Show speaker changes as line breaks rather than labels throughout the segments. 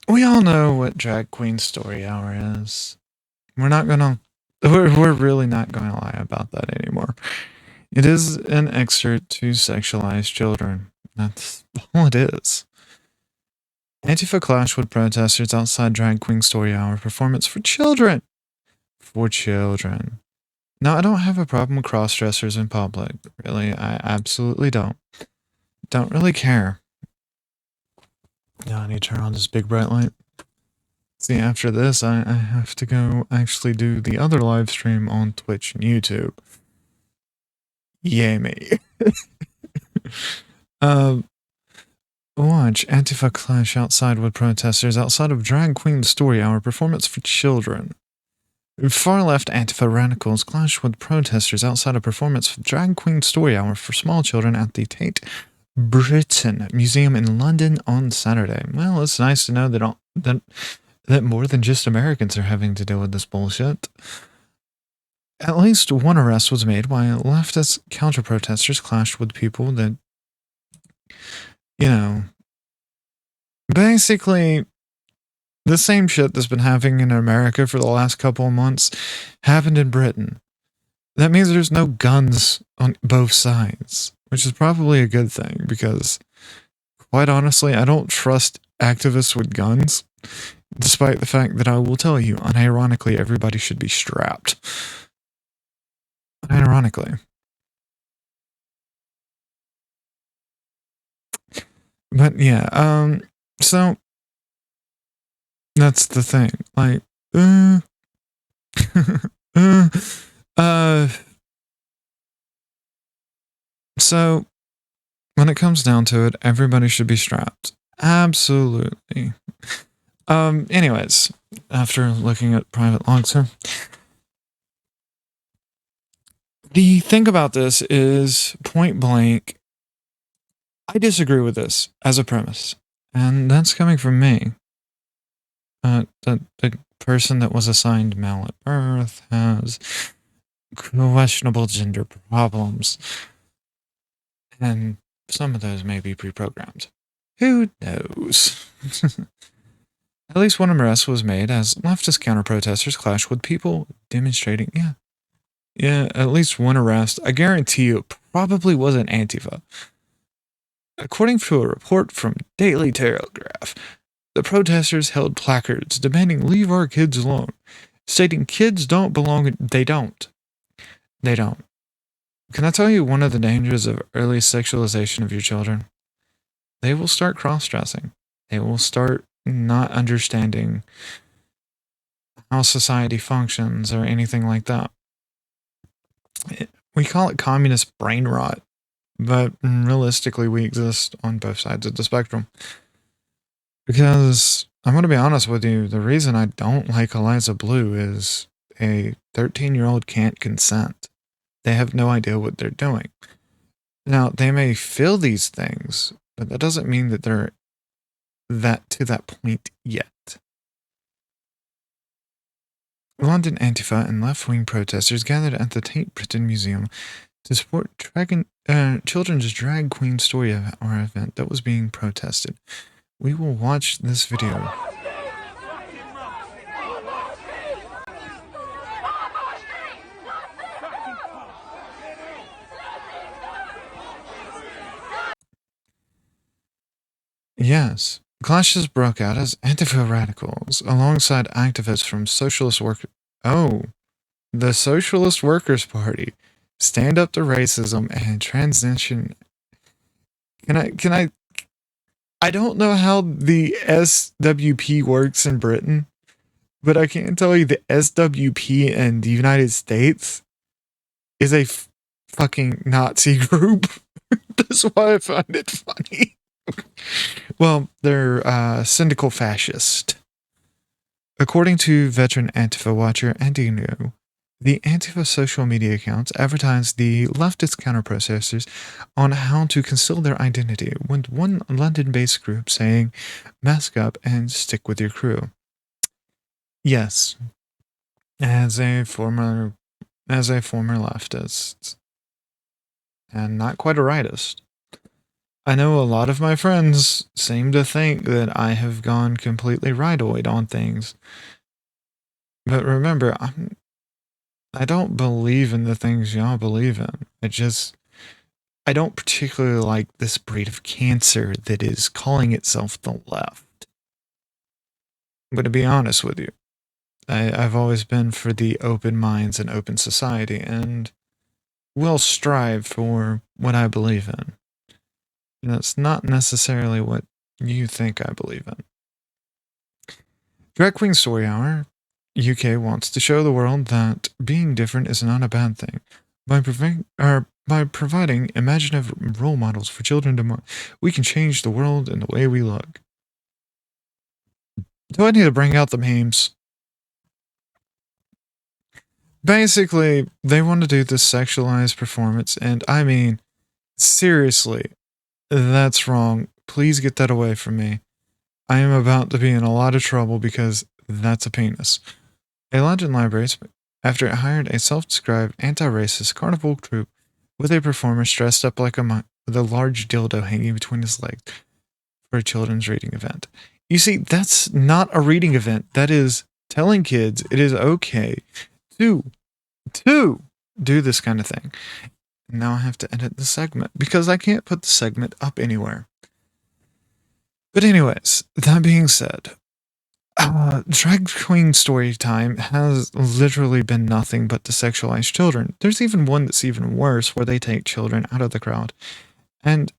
We all know what Drag Queen Story Hour is. We're really not gonna lie about that anymore. It is an excerpt to sexualize children. That's all it is. Antifa clashed with protesters outside Drag Queen Story Hour performance for children. For children. Now, I don't have a problem with cross-dressers in public. Really, I absolutely don't. Don't really care. Now I need to turn on this big bright light. See, after this, I have to go actually do the other live stream on Twitch and YouTube. Yay me. Watch Antifa clash outside with protesters outside of Drag Queen Story Hour performance for children. Far-left Antifa radicals clash with protesters outside a performance for Drag Queen Story Hour for small children at the Tate Britain Museum in London on Saturday. Well, it's nice to know that more than just Americans are having to deal with this bullshit. At least one arrest was made while leftist counter-protesters clashed with people that, basically the same shit that's been happening in America for the last couple of months happened in Britain. That means there's no guns on both sides, which is probably a good thing because, quite honestly, I don't trust activists with guns, despite the fact that I will tell you, unironically, everybody should be strapped. Unironically. But yeah, so that's the thing. Like, so when it comes down to it, everybody should be strapped. Absolutely. Anyways, after looking at private logs here, the thing about this is point blank, I disagree with this as a premise, and that's coming from me. The person that was assigned male at birth has questionable gender problems, and some of those may be pre-programmed. Who knows? At least one arrest was made as leftist counter-protesters clashed with people demonstrating. Yeah, at least one arrest. I guarantee you it probably wasn't Antifa. According to a report from Daily Telegraph, the protesters held placards demanding leave our kids alone, stating kids don't belong. They don't. They don't. Can I tell you one of the dangers of early sexualization of your children? They will start cross-dressing. They will start not understanding how society functions or anything like that. We call it communist brain rot, but realistically we exist on both sides of the spectrum. Because I'm going to be honest with you, the reason I don't like Eliza Blue is a 13-year-old can't consent. They have no idea what they're doing. Now, they may feel these things, but that doesn't mean that they're to that point yet. London Antifa and left-wing protesters gathered at the Tate Britain Museum to support children's drag queen story hour event that was being protested. We will watch this video. Yes, clashes broke out as Antifa radicals, alongside activists from the Socialist Workers' Party, Stand Up to Racism, and Transition. I don't know how the SWP works in Britain, but I can tell you the SWP in the United States is a fucking Nazi group. That's why I find it funny. Well, they're syndical fascist. According to veteran Antifa watcher Andy New, the Antifa social media accounts advertised the leftist counter-protesters on how to conceal their identity, with one London-based group saying, mask up and stick with your crew. Yes, as a former leftist, and not quite a rightist, I know a lot of my friends seem to think that I have gone completely rightoid on things. But remember, I don't believe in the things y'all believe in. I don't particularly like this breed of cancer that is calling itself the left. But to be honest with you, I've always been for the open minds and open society, and will strive for what I believe in. And that's not necessarily what you think I believe in. Drag Queen Story Hour UK wants to show the world that being different is not a bad thing. By providing imaginative role models for children, we can change the world and the way we look. Do I need to bring out the memes? Basically, they want to do this sexualized performance, and I mean, seriously, that's wrong. Please get that away from me. I am about to be in a lot of trouble because that's a penis. A London library, after it hired a self-described anti-racist carnival troupe with a performer dressed up like a monk with a large dildo hanging between his legs for a children's reading event. You see, that's not a reading event. That is telling kids it is okay to do this kind of thing. Now I have to edit the segment because I can't put the segment up anywhere. But anyways, that being said, Drag Queen story time has literally been nothing but to sexualize children. There's even one that's even worse where they take children out of the crowd and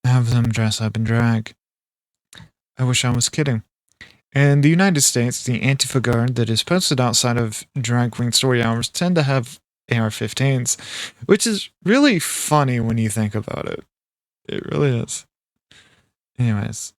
have them dress up in drag. I wish I was kidding. In the United States, the Antifa Guard that is posted outside of Drag Queen story hours tend to have AR-15s, which is really funny when you think about it. It really is. Anyways,